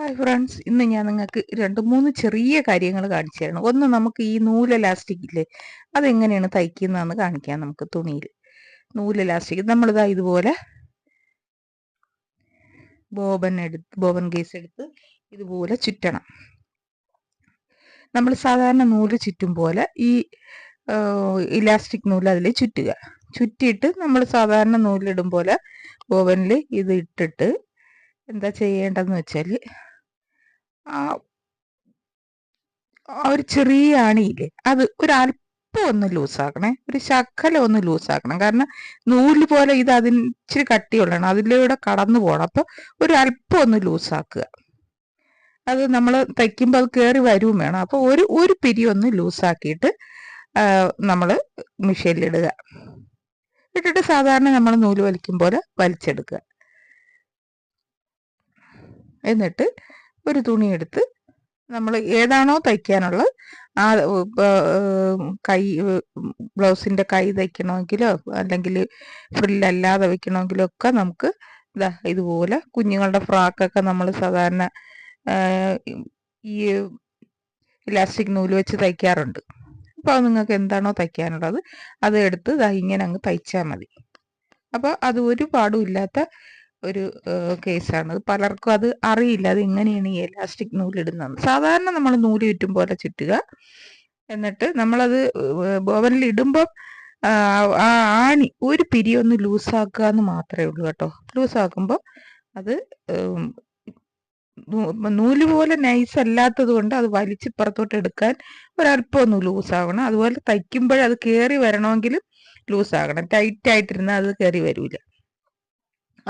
Hi friends, ഇന്ന് ഞാൻ നിങ്ങൾക്ക് 2-3 ചെറിയ കാര്യങ്ങൾ കാണിച്ചു തരണം. ഒന്ന്, നമുക്ക് ഈ നൂല് എലാസ്റ്റിക് ഇല്ലേ, അതെങ്ങനെയാണ് തയ്ക്കുന്നതെന്ന് കാണിക്കാം. നമുക്ക് തുണിയിൽ നൂല് എലാസ്റ്റിക് നമ്മളിതാ ഇതുപോലെ ബോബൻ കേസ് എടുത്ത് ഇതുപോലെ ചുറ്റണം. നമ്മൾ സാധാരണ നൂല് ചുറ്റും പോലെ ഈ ഇലാസ്റ്റിക് നൂല് അതിൽ ചുറ്റിയിട്ട് നമ്മൾ സാധാരണ നൂലിടും പോലെ ബോബനിൽ ഇത് ഇട്ടിട്ട് എന്താ ചെയ്യേണ്ടതെന്ന് വെച്ചാൽ ആ ഒരു ചെറിയ ആണിയില്ലേ, അത് ഒരല്പം ഒന്ന് ലൂസാക്കണേ, ഒരു ശകലം ഒന്ന് ലൂസാക്കണം. കാരണം നൂല് പോലെ ഇത് അതിന് ഇച്ചിരി കട്ടിയുള്ളതാണ്, അതിലൂടെ കടന്നു പോകണം. അപ്പോൾ ഒരല്പം ഒന്ന് ലൂസാക്കുക. അത് നമ്മൾ തയ്ക്കുമ്പോൾ അത് കയറി വരുകയും വേണം. അപ്പോൾ ഒരു പിരി ഒന്ന് ലൂസാക്കിയിട്ട് നമ്മൾ മെഷീനിലിടുക. ഇട്ടിട്ട് സാധാരണ നമ്മൾ നൂല് വലിക്കും പോലെ വലിച്ചെടുക്കുക. എന്നിട്ട് ഒരു തുണിയെടുത്ത് നമ്മൾ ഏതാണോ തയ്ക്കാനുള്ളത് ആ കൈ ബ്ലൗസിൻ്റെ കൈ തയ്ക്കണമെങ്കിലോ അല്ലെങ്കിൽ ഫ്രില്ലല്ലാതെ വെക്കണമെങ്കിലോ ഒക്കെ നമുക്ക് ഇതുപോലെ കുഞ്ഞുങ്ങളുടെ ഫ്രാക്കൊക്കെ നമ്മൾ സാധാരണ ഈ ഇലാസ്റ്റിക് നൂല് വെച്ച് തയ്ക്കാറുണ്ട്. അപ്പോൾ അത് നിങ്ങൾക്ക് എന്താണോ തയ്ക്കാനുള്ളത് അത് എടുത്ത് ഇങ്ങനെ അങ്ങ് തയ്ച്ചാൽ മതി. അപ്പോൾ അത് ഒരു പാടും ഇല്ലാത്ത ഒരു കേസാണ്. പലർക്കും അത് അറിയില്ല, അത് എങ്ങനെയാണ് ഈ എലാസ്റ്റിക് നൂലിടുന്നത്. സാധാരണ നമ്മൾ നൂല് ചുറ്റും പോലെ ചുറ്റുക. എന്നിട്ട് നമ്മളത് ബോബനിൽ ഇടുമ്പം ആ ആണി ഒരു പിരി ഒന്ന് ലൂസാക്കുക എന്ന് മാത്രമേ ഉള്ളൂ കേട്ടോ. ലൂസാക്കുമ്പോൾ അത് നൂല് പോലെ നൈസ് അല്ലാത്തത് കൊണ്ട് അത് വലിച്ചിപ്പുറത്തോട്ട് എടുക്കാൻ ഒരല്പം ഒന്ന് ലൂസാകണം. അതുപോലെ തയ്ക്കുമ്പോഴത് കയറി വരണമെങ്കിലും ലൂസാകണം. ടൈറ്റായിട്ടിരുന്നാൽ അത് കയറി വരില്ല.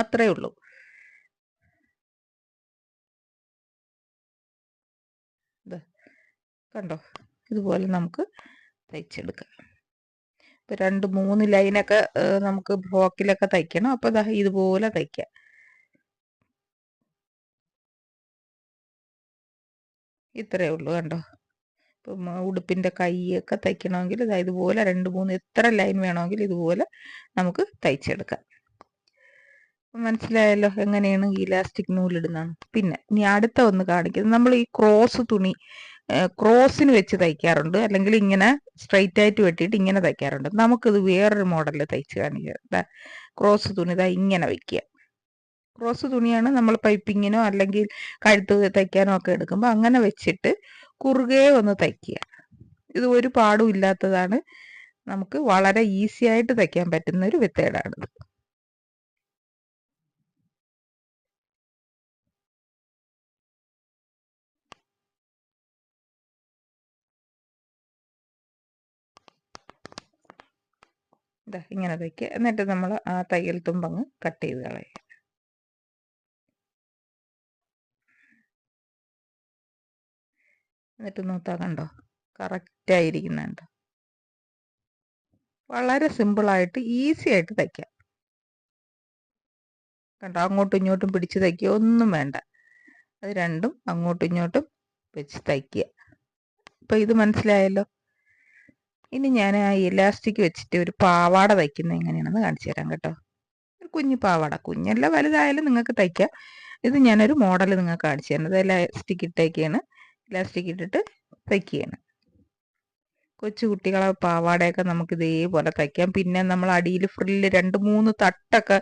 അത്രേ ഉള്ളൂ. കണ്ടോ, ഇതുപോലെ നമുക്ക് തയ്ച്ചെടുക്കാം. ഇപ്പം 2-3 ലൈനൊക്കെ നമുക്ക് ഫ്രോക്കിലൊക്കെ തയ്ക്കണം. അപ്പോൾ ഇതുപോലെ തയ്ക്കാം. ഇത്രയേ ഉള്ളൂ. കണ്ടോ, ഇപ്പം ഉടുപ്പിൻ്റെ കൈയൊക്കെ തയ്ക്കണമെങ്കിൽ ഇതുപോലെ 2-3 എത്ര ലൈൻ വേണമെങ്കിൽ ഇതുപോലെ നമുക്ക് തയ്ച്ചെടുക്കാം. മനസ്സിലായല്ലോ എങ്ങനെയാണ് ഇലാസ്റ്റിക് നൂലിടുന്നതാണ്. പിന്നെ ഇനി അടുത്ത ഒന്ന് കാണിക്കുന്നത്, നമ്മൾ ഈ ക്രോസ് തുണി ക്രോസിന് വെച്ച് തയ്ക്കാറുണ്ട്, അല്ലെങ്കിൽ ഇങ്ങനെ സ്ട്രൈറ്റ് ആയിട്ട് വെട്ടിയിട്ട് ഇങ്ങനെ തയ്ക്കാറുണ്ട്. നമുക്കിത് വേറൊരു മോഡലിൽ തയ്ച്ച് കാണിക്കുക. ക്രോസ് തുണി ഇങ്ങനെ വയ്ക്കുക. ക്രോസ് തുണിയാണ് നമ്മൾ പൈപ്പിങ്ങിനോ അല്ലെങ്കിൽ കഴുത്ത് തയ്ക്കാനോ ഒക്കെ എടുക്കുമ്പോൾ അങ്ങനെ വെച്ചിട്ട് കുറുകെ ഒന്ന് തയ്ക്കുക. ഇത് ഒരു പാടും ഇല്ലാത്തതാണ്, നമുക്ക് വളരെ ഈസി ആയിട്ട് തയ്ക്കാൻ പറ്റുന്ന ഒരു മെത്തേഡാണിത്. ഇങ്ങനെ തയ്ക്കുക. എന്നിട്ട് നമ്മൾ ആ തയ്യൽ തുമ്പങ്ങ് കട്ട് ചെയ്ത് കളയുക. എന്നിട്ട് നോക്കാം, കണ്ടോ കറക്റ്റായിരിക്കുന്നുണ്ടോ. വളരെ സിമ്പിളായിട്ട് ഈസി ആയിട്ട് തയ്ക്കാം. കണ്ടോ, അങ്ങോട്ടും ഇങ്ങോട്ടും പിടിച്ച് തയ്ക്കുക ഒന്നും വേണ്ട. അത് രണ്ടും അങ്ങോട്ടും ഇങ്ങോട്ടും വെച്ച് തയ്ക്കുക. ഇപ്പം ഇത് മനസ്സിലായല്ലോ. ഇനി ഞാൻ ആ ഇലാസ്റ്റിക് വെച്ചിട്ട് ഒരു പാവാട തയ്ക്കുന്നത് എങ്ങനെയാണെന്ന് കാണിച്ചു തരാം കേട്ടോ. ഒരു കുഞ്ഞു പാവാട, കുഞ്ഞല്ല വലുതായാലും നിങ്ങൾക്ക് തയ്ക്കാം. ഇത് ഞാനൊരു മോഡൽ നിങ്ങൾക്ക് കാണിച്ചു തരുന്നത്. ഇലാസ്റ്റിക് ഇട്ടേക്കാണ്, ഇലാസ്റ്റിക് ഇട്ടിട്ട് തയ്ക്കുകയാണ്. കൊച്ചു കുട്ടികളെ പാവാടയൊക്കെ നമുക്ക് ഇതേപോലെ തയ്ക്കാം. പിന്നെ നമ്മൾ അടിയിൽ ഫ്രില്ല് 2-3 തട്ടൊക്കെ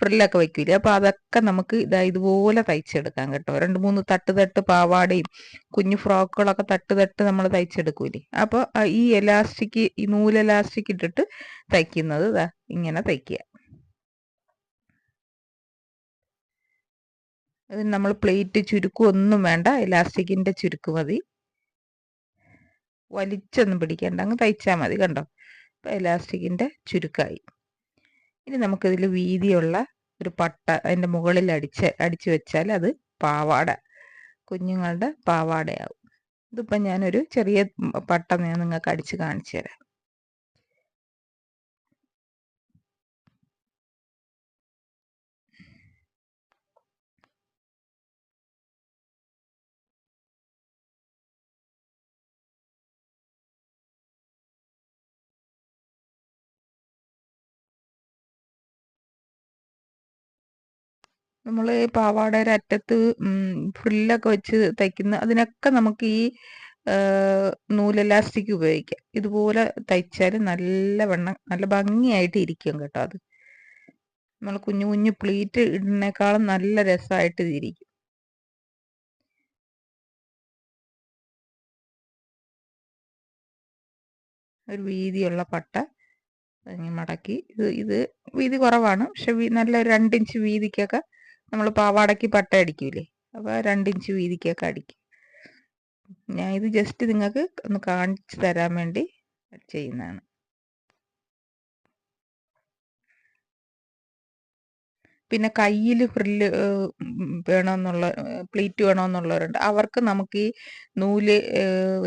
ഫ്രില്ലൊക്കെ വെക്കില്ലേ, അപ്പോൾ അതൊക്കെ നമുക്ക് ഇതുപോലെ തയ്ച്ചെടുക്കാം കേട്ടോ. 2-3 തട്ട് പാവാടയും കുഞ്ഞു ഫ്രോക്കുകളൊക്കെ തട്ട് നമ്മൾ തയ്ച്ചെടുക്കൂലേ. അപ്പോൾ ഈ എലാസ്റ്റിക്, ഈ നൂല് എലാസ്റ്റിക് ഇട്ടിട്ട് തയ്ക്കുന്നത് ഇങ്ങനെ തയ്ക്കുക. അതിന് നമ്മൾ പ്ലേറ്റ് ചുരുക്കൊന്നും വേണ്ട, എലാസ്റ്റിക്കിൻ്റെ ചുരുക്ക് മതി. വലിച്ചൊന്നും പിടിക്കേണ്ട, അങ്ങ് തയ്ച്ചാൽ മതി. കണ്ടോ, ഇപ്പോൾ എലാസ്റ്റിക്കിൻ്റെ ചുരുക്കായി. ഇനി നമുക്കിതിൽ വീതിയുള്ള ഒരു പട്ട അതിൻ്റെ മുകളിൽ അടിച്ച് വെച്ചാൽ അത് പാവാട, കുഞ്ഞുങ്ങളുടെ പാവാടയാവും. ഇതിപ്പം ഞാനൊരു ചെറിയ പട്ട ഞാൻ നിങ്ങൾക്ക് അടിച്ച് കാണിച്ചു തരാം. നമ്മൾ പാവാടയുടെ അറ്റത്ത് ഫ്രില്ലൊക്കെ വെച്ച് തയ്ക്കുന്ന അതിനൊക്കെ നമുക്ക് ഈ നൂല് എലാസ്റ്റിക് ഉപയോഗിക്കാം. ഇതുപോലെ തയ്ച്ചാൽ നല്ല ഭംഗിയായിട്ട് ഇരിക്കും കേട്ടോ. അത് നമ്മൾ കുഞ്ഞു കുഞ്ഞു പ്ലീറ്റ് ഇടുന്നേക്കാളും നല്ല രസമായിട്ട് ഇതിരിക്കും. ഒരു വീതിയുള്ള പട്ട മടക്കി ഇത് വീതി കുറവാണ്, പക്ഷെ നല്ല 2 ഇഞ്ച് വീതിക്കൊക്കെ നമ്മൾ പാവാടയ്ക്ക് പട്ട അടിക്കൂലേ, അപ്പോൾ 2 ഇഞ്ച് വീതിക്കൊക്കെ അടിക്കും. ഞാൻ ഇത് ജസ്റ്റ് നിങ്ങൾക്ക് ഒന്ന് കാണിച്ചു തരാൻ വേണ്ടി ചെയ്യുന്നതാണ്. പിന്നെ കയ്യിൽ ഫ്രില്ല് വേണമെന്നുള്ള പ്ലീറ്റ് വേണമെന്നുള്ളവരുണ്ട്. അവർക്ക് നമുക്ക് ഈ നൂല്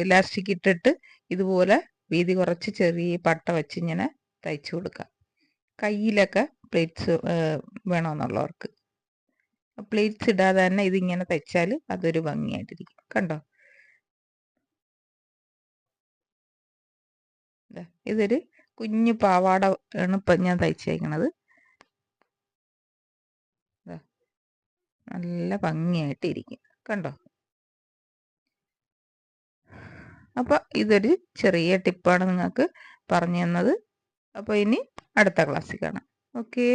ഇലാസ്റ്റിക് ഇട്ടിട്ട് ഇതുപോലെ വീതി കുറച്ച് ചെറിയ പട്ട വെച്ച് ഇങ്ങനെ തയ്ച്ചു കൊടുക്കാം. കയ്യിലൊക്കെ പ്ലേറ്റ്സ് വേണമെന്നുള്ളവർക്ക് പ്ലേറ്റ്സ് ഇടാതെ തന്നെ ഇതിങ്ങനെ തയ്ച്ചാൽ അതൊരു ഭംഗിയായിട്ടിരിക്കും. കണ്ടോ, ഇതൊരു കുഞ്ഞു പാവാട ആണ് ഇപ്പം ഞാൻ തയ്ച്ചേക്കണത്. നല്ല ഭംഗിയായിട്ടിരിക്കും, കണ്ടോ. അപ്പോൾ ഇതൊരു ചെറിയ ടിപ്പാണ് നിങ്ങൾക്ക് പറഞ്ഞു തന്നത്. അപ്പോൾ ഇനി അടുത്ത ക്ലാസ്സിൽ കാണാം. ഓക്കേ.